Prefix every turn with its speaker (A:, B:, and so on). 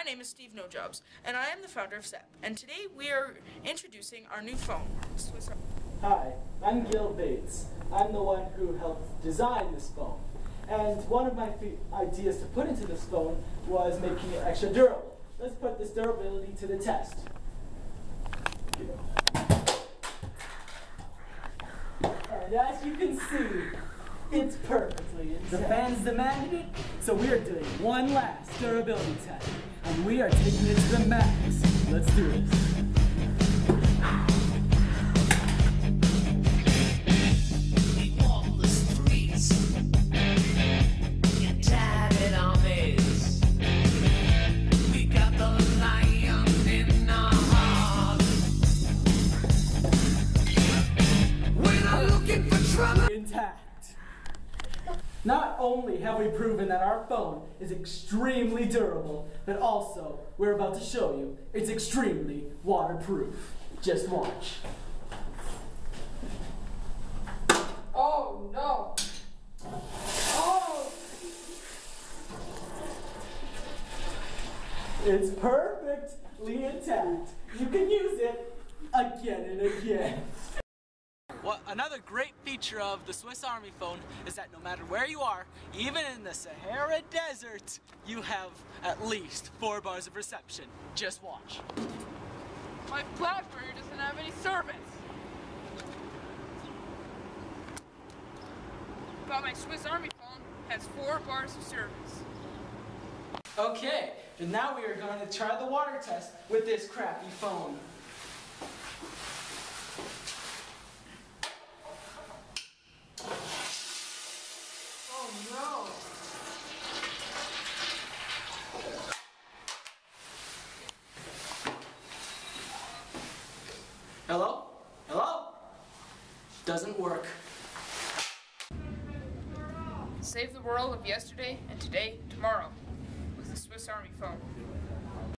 A: My name is Steve Nojobs, and I am the founder of SEP. And today we are introducing our new phone, Swiss Army.
B: Hi, I'm Gil Bates. I'm the one who helped design this phone. And one of my ideas to put into this phone was making it extra durable. Let's put this durability to the test. And as you can see, it's perfectly intact. The fans demanded it, so we are doing one last durability test. And we are taking it to the max. Let's do this. Intact. Not only have we proven that our phone is extremely durable, but also we're about to show you it's extremely waterproof. Just watch.
A: Oh no! Oh!
B: It's perfectly intact. You can use it again and again.
C: Well, another great feature of the Swiss Army phone is that no matter where you are, even in the Sahara Desert, you have at least 4 bars of reception. Just watch.
A: My BlackBerry doesn't have any service. But my Swiss Army phone has 4 bars of service.
B: Okay, and now we are going to try the water test with this crappy phone.
A: No.
B: Hello? Hello? Doesn't work.
A: Save the world of yesterday and today, tomorrow, with the Swiss Army phone.